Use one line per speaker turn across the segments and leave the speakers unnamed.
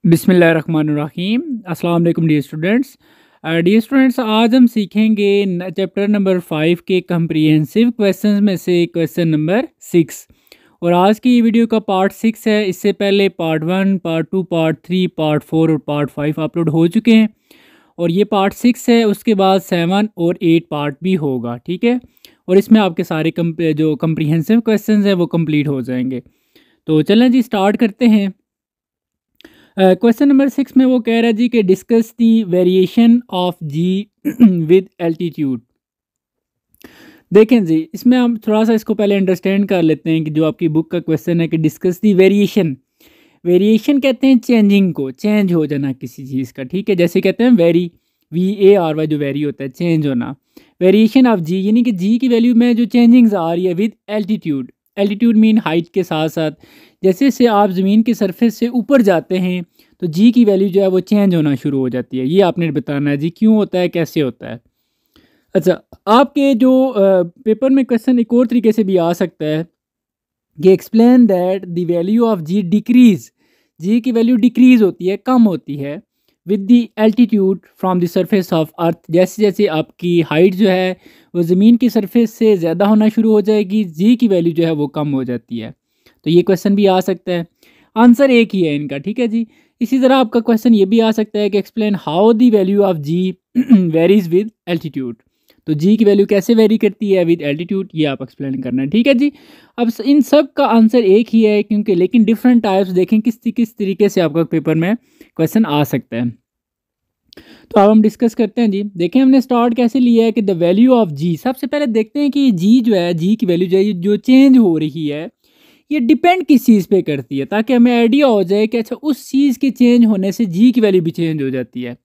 बिस्मिल्लाहिर्रहमानिर्रहीम। अस्सलाम वालेकुम डियर स्टूडेंट्स, आज हम सीखेंगे चैप्टर नंबर 5 के कम्प्रीहेंसिव क्वेश्चंस में से क्वेश्चन नंबर 6। और आज की वीडियो का पार्ट 6 है। इससे पहले पार्ट 1, पार्ट 2, पार्ट 3, पार्ट 4 और पार्ट 5 अपलोड हो चुके हैं और ये पार्ट 6 है। उसके बाद 7 और 8 पार्ट भी होगा, ठीक है। और इसमें आपके सारे जो कम्प्रीहेंसिव क्वेश्चंस हैं वो कंप्लीट हो जाएंगे। तो चलें जी, स्टार्ट करते हैं। क्वेश्चन नंबर 6 में वो कह रहा है जी कि discuss the variation of g with altitude. देखें जी, इसमें हम थोड़ा सा इसको पहले अंडरस्टैंड कर लेते हैं कि जो आपकी बुक का क्वेश्चन है कि डिस्कस दी वेरिएशन। वेरिएशन कहते हैं चेंजिंग को, चेंज हो जाना किसी चीज़ का, ठीक है। जैसे कहते हैं वेरी, VARY जो वेरी होता है, चेंज होना। वेरिएशन ऑफ जी यानी कि जी की वैल्यू में जो चेंजिंग्स आ रही है with altitude. Altitude mean height के साथ साथ जैसे जैसे आप ज़मीन के सरफेस से ऊपर जाते हैं तो जी की वैल्यू जो है वो चेंज होना शुरू हो जाती है। ये आपने बताना है जी क्यों होता है, कैसे होता है। अच्छा, आपके जो पेपर में क्वेश्चन एक और तरीके से भी आ सकता है कि explain that the value of G decrease. G की वैल्यू डिक्रीज होती है, कम होती है with the altitude from the surface of earth. जैसे जैसे आपकी हाइट जो है वो ज़मीन की सरफेस से ज़्यादा होना शुरू हो जाएगी, जी की वैल्यू जो है वो कम हो जाती है। तो ये क्वेश्चन भी आ सकता है। आंसर एक ही है इनका, ठीक है जी। इसी तरह आपका क्वेश्चन ये भी आ सकता है कि explain how the value of ji varies with altitude. तो जी की वैल्यू कैसे वेरी करती है विद एल्टीट्यूड, ये आप एक्सप्लेन करना है, ठीक है जी। अब इन सब का आंसर एक ही है क्योंकि लेकिन डिफरेंट टाइप्स देखें किस किस तरीके से आपका पेपर में क्वेश्चन आ सकता है। तो अब हम डिस्कस करते हैं जी। देखें हमने स्टार्ट कैसे लिया है कि द वैल्यू ऑफ जी। सबसे पहले देखते हैं कि जी जो है, जी की वैल्यू जो है जो चेंज हो रही है ये डिपेंड किस चीज़ पे करती है, ताकि हमें आइडिया हो जाए कि अच्छा उस चीज़ के चेंज होने से जी की वैल्यू भी चेंज हो जाती है।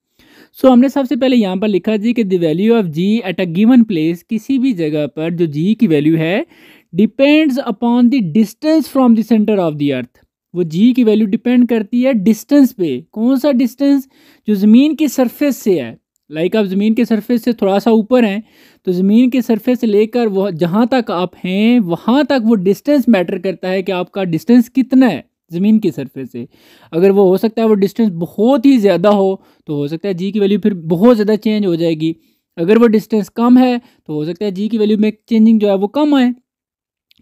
सो हमने सबसे पहले यहाँ पर लिखा जी कि the value of ji at a given place, किसी भी जगह पर जो जी की वैल्यू है depends upon the distance from the centre of the earth. वो जी की वैल्यू डिपेंड करती है डिस्टेंस पे। कौन सा डिस्टेंस? जो ज़मीन की सरफेस से है। लाइक आप ज़मीन के सरफेस से थोड़ा सा ऊपर हैं तो ज़मीन के सरफेस से लेकर वो जहाँ तक आप हैं वहाँ तक वो डिस्टेंस मैटर करता है कि आपका डिस्टेंस कितना है ज़मीन की सरफेस से। अगर वो हो सकता है वो डिस्टेंस बहुत ही ज़्यादा हो तो हो सकता है जी की वैल्यू फिर बहुत ज़्यादा चेंज हो जाएगी। अगर वो डिस्टेंस कम है तो हो सकता है जी की वैल्यू में चेंजिंग जो है वो कम आए।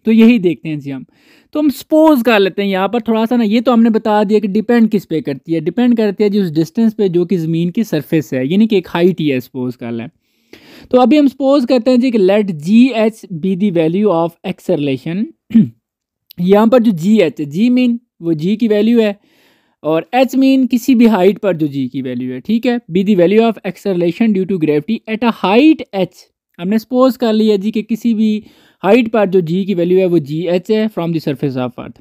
तो यही देखते हैं जी हम। तो हम सपोज कर लेते हैं यहाँ पर थोड़ा सा ना, ये तो हमने बता दिया कि डिपेंड किस पे करती है। डिपेंड करती है जी उस डिस्टेंस पे जो कि ज़मीन की सरफेस है, यानी कि एक हाइट ही है, सपोज कर लें। तो अभी हम सपोज करते हैं जी कि let g h be the value of acceleration. यहाँ पर जो जी एच, जी मीन वो जी की वैल्यू है और एच मीन किसी भी हाइट पर जो जी की वैल्यू है, ठीक है। Be the value of acceleration due to gravity at a height h. हमने सपोज कर लिया जी कि किसी भी हाइट पर जो जी की वैल्यू है वो जी एच है from the surface of earth.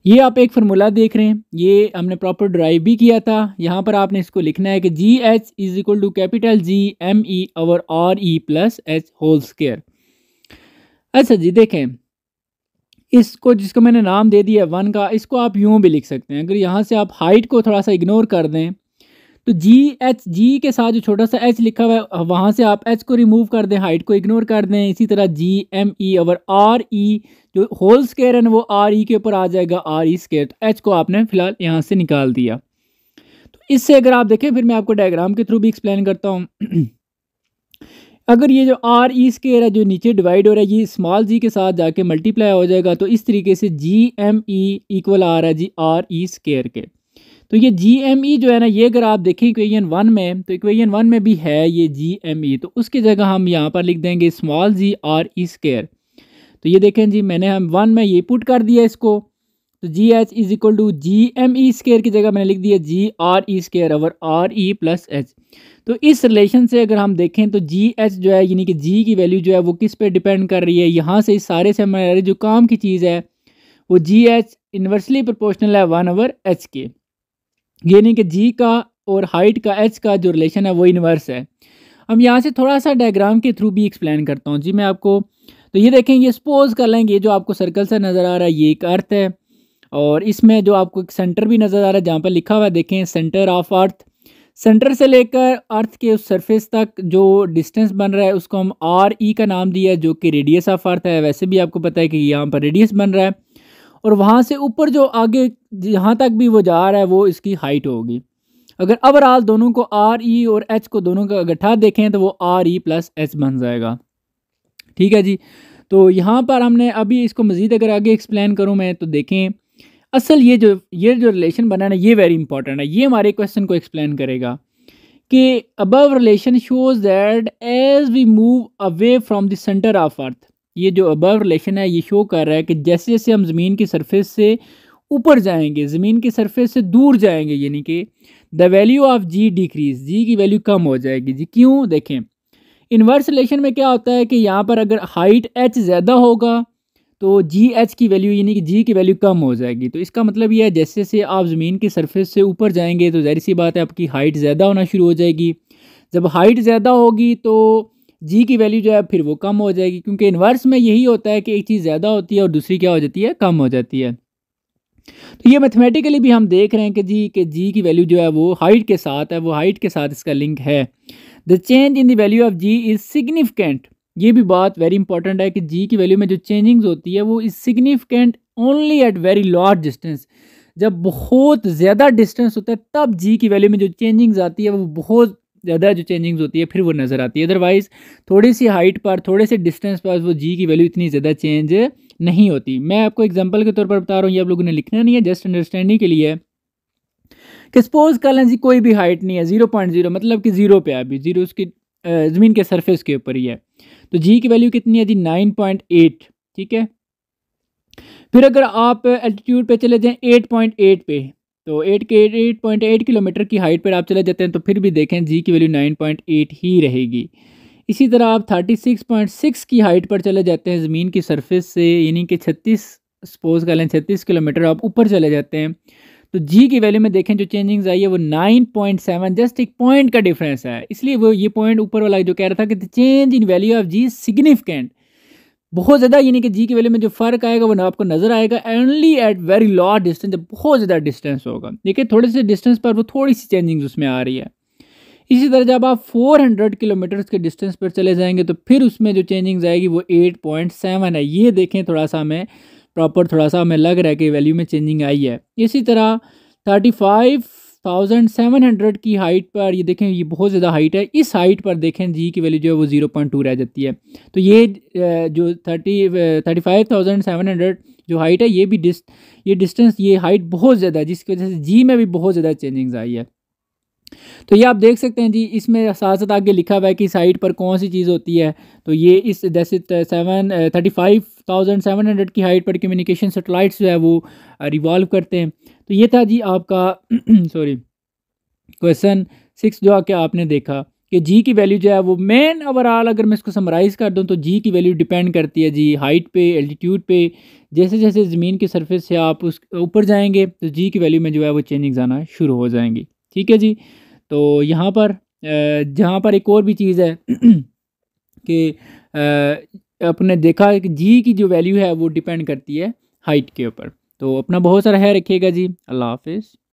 ये आप एक फार्मूला देख रहे हैं, ये हमने प्रॉपर ड्राइव भी किया था। यहाँ पर आपने इसको लिखना है कि g H is equal to capital G M E over R E plus h whole square. अच्छा जी, देखें इसको, जिसको मैंने नाम दे दिया 1 का, इसको आप यूँ भी लिख सकते हैं। अगर यहाँ से आप हाइट को थोड़ा सा इग्नोर कर दें तो जी एच, जी के साथ जो छोटा सा एच लिखा हुआ है वहाँ से आप एच को रिमूव कर दें, हाइट को इग्नोर कर दें। इसी तरह G M E over R E जो होल स्क्वायर है ना वो आर ई के ऊपर आ जाएगा, आर ई स्क्वायर। तो एच को आपने फिलहाल यहाँ से निकाल दिया। तो इससे अगर आप देखें, फिर मैं आपको डायग्राम के थ्रू भी एक्सप्लेन करता हूँ। अगर ये जो आर ई स्क्वायर है जो नीचे डिवाइड हो रहा है ये स्मॉल जी के साथ जाके मल्टीप्लाई हो जाएगा, तो इस तरीके से जी एम ई इक्वल आ रहा है जी आर ई स्क्वायर के। तो ये जी एम ई जो है ना, ये अगर आप देखें इक्वेशन 1 में, तो इक्वेशन 1 में भी है ये जी एम ई, तो उसकी जगह हम यहाँ पर लिख देंगे स्मॉल जी आर ई स्क्वायर। तो ये देखें जी, मैंने हम 1 में ये पुट कर दिया इसको। तो G H is equal to G M E square की जगह मैंने लिख दिया G R E square over R E plus H. तो इस रिलेशन से अगर हम देखें तो जी एच जो है यानी कि जी की वैल्यू जो है वो किस पे डिपेंड कर रही है, यहाँ से इस सारे से हमारे जो काम की चीज़ है वो जी एच इन्वर्सली प्रोपोर्शनल है 1 ओवर एच के, यानी कि जी का और हाइट का एच का जो रिलेशन है वो इन्वर्स है। हम यहाँ से थोड़ा सा डायग्राम के थ्रू भी एक्सप्लेन करता हूँ जी मैं आपको। तो ये देखें, ये सपोज कर लेंगे जो आपको सर्कल सा नज़र आ रहा है ये एक अर्थ है और इसमें जो आपको एक सेंटर भी नज़र आ रहा है जहाँ पर लिखा हुआ है देखें सेंटर ऑफ अर्थ। सेंटर से लेकर अर्थ के उस सरफेस तक जो डिस्टेंस बन रहा है उसको हम आर ई का नाम दिया है जो कि रेडियस ऑफ अर्थ है। वैसे भी आपको पता है कि यहाँ पर रेडियस बन रहा है। और वहाँ से ऊपर जो आगे जहाँ तक भी वो जा रहा है वो इसकी हाइट होगी। अगर ओवरऑल दोनों को आर ई और एच को दोनों का गठा देखें तो वो आर ई प्लस एच बन जाएगा। ठीक है जी। तो यहाँ पर हमने अभी इसको मज़ीद अगर आगे एक्सप्लेन करूँ मैं तो देखें असल ये जो रिलेशन बना है ना, ये वेरी इंपॉर्टेंट है, ये हमारे क्वेश्चन को एक्सप्लेन करेगा कि above relation shows that as we move away from the centre of earth. ये जो अबव रिलेशन है ये शो कर रहा है कि जैसे जैसे हम ज़मीन की सरफेस से ऊपर जाएंगे, ज़मीन की सरफेस से दूर जाएंगे, यानी कि the value of G decrease, G की वैल्यू कम हो जाएगी जी। क्यों? देखें इन्वर्स रिलेशन में क्या होता है कि यहाँ पर अगर हाइट एच ज़्यादा होगा तो जी एच की वैल्यू यानी कि जी की वैल्यू कम हो जाएगी। तो इसका मतलब ये है जैसे जैसे आप ज़मीन की सरफेस से ऊपर जाएंगे तो ज़ाहिर सी बात है आपकी हाइट ज़्यादा होना शुरू हो जाएगी। जब हाइट ज़्यादा होगी तो जी की वैल्यू जो है फिर वो कम हो जाएगी, क्योंकि इन्वर्स में यही होता है कि एक चीज़ ज़्यादा होती है और दूसरी क्या हो जाती है, कम हो जाती है। तो ये मैथमेटिकली भी हम देख रहे हैं कि जी की वैल्यू जो है वो हाइट के साथ है, वो हाइट के साथ इसका लिंक है। The change in the value of g is significant. ये भी बात वेरी इंपॉर्टेंट है कि जी की वैल्यू में जो चेंजिंग्स होती है वो is significant only at very large distance. जब बहुत ज़्यादा डिस्टेंस होता है तब जी की वैल्यू में जो चेंजिंग्स आती है वो बहुत ज़्यादा जो चेंजिंग्स होती है फिर वो नज़र आती है। अदरवाइज़ थोड़ी सी हाइट पर, थोड़े से डिस्टेंस पर वो जी की वैल्यू इतनी ज़्यादा चेंज नहीं होती। मैं आपको एग्जांपल के तौर पर बता रहा हूँ, ये आप लोगों ने लिखना नहीं है, जस्ट अंडरस्टैंडिंग के लिए है कि सपोज कर लें जी कोई भी हाइट नहीं है, 0.0 मतलब कि ज़ीरो पे है, अभी ज़ीरो उसकी ज़मीन के सरफेस के ऊपर ही है। तो जी की वैल्यू कितनी है जी, 9.8। ठीक है, फिर अगर आप एल्टीट्यूड पे चले जाएं 8.8 पे, तो 8.8 किलोमीटर की हाइट पर आप चले जाते हैं तो फिर भी देखें जी की वैल्यू 9.8 ही रहेगी। इसी तरह आप 36.6 की हाइट पर चले जाते हैं ज़मीन की सरफेस से, यानी कि 36, सपोज कर लें 36 किलोमीटर आप ऊपर चले जाते हैं तो जी की वैल्यू में देखें जो चेंजिंग्स आई है वो 9.7, जस्ट एक पॉइंट का डिफरेंस है। इसलिए वो ये पॉइंट ऊपर वाला जो कह रहा था कि change in value of g significant, बहुत ज़्यादा, यानी कि जी की वैल्यू में जो फ़र्क आएगा वो आपको नज़र आएगा only at very low distance, जब बहुत ज़्यादा डिस्टेंस होगा। देखिए थोड़े से डिस्टेंस पर वो थोड़ी सी चेंजिंग्स उसमें आ रही है। इसी तरह जब आप 400 किलोमीटर के डिस्टेंस पर चले जाएंगे तो फिर उसमें जो चेंजिंग्स आएगी वो 8.7 है। ये देखें थोड़ा सा हमें प्रॉपर, थोड़ा सा हमें लग रहा है कि वैल्यू में चेंजिंग आई है। इसी तरह 35,700 की हाइट पर ये देखें, ये बहुत ज़्यादा हाइट है, इस हाइट पर देखें जी की वैल्यू जो है वो 0.2 रह जाती है। तो ये जो 35,700 जो हाइट है ये भी ये डिस्टेंस, ये हाइट बहुत ज़्यादा है, जिसकी वजह से जी में भी बहुत ज़्यादा चेंजिंग्स आई है। तो ये आप देख सकते हैं जी, इसमें साथ साथ आगे लिखा हुआ है कि साइड पर कौन सी चीज़ होती है। तो ये इस जैसे 35,700 की हाइट पर कम्युनिकेशन सेटेलाइट्स जो है वो रिवॉल्व करते हैं। तो ये था जी आपका सॉरी क्वेश्चन 6 जो आके आपने देखा कि जी की वैल्यू जो है वो मेन ओवरऑल अगर मैं इसको समराइज़ कर दूं तो जी की वैल्यू डिपेंड करती है जी हाइट पे, एल्टीट्यूड पे। जैसे जैसे ज़मीन की सरफेस से आप उस ऊपर जाएंगे तो जी की वैल्यू में जो है वो चेंजिंग्स आना शुरू हो जाएंगी। ठीक है जी। तो यहाँ पर जहाँ पर एक और भी चीज़ है कि आपने देखा है कि जी की जो वैल्यू है वो डिपेंड करती है हाइट के ऊपर। तो अपना बहुत सारा है रखिएगा जी। अल्लाह हाफिज़।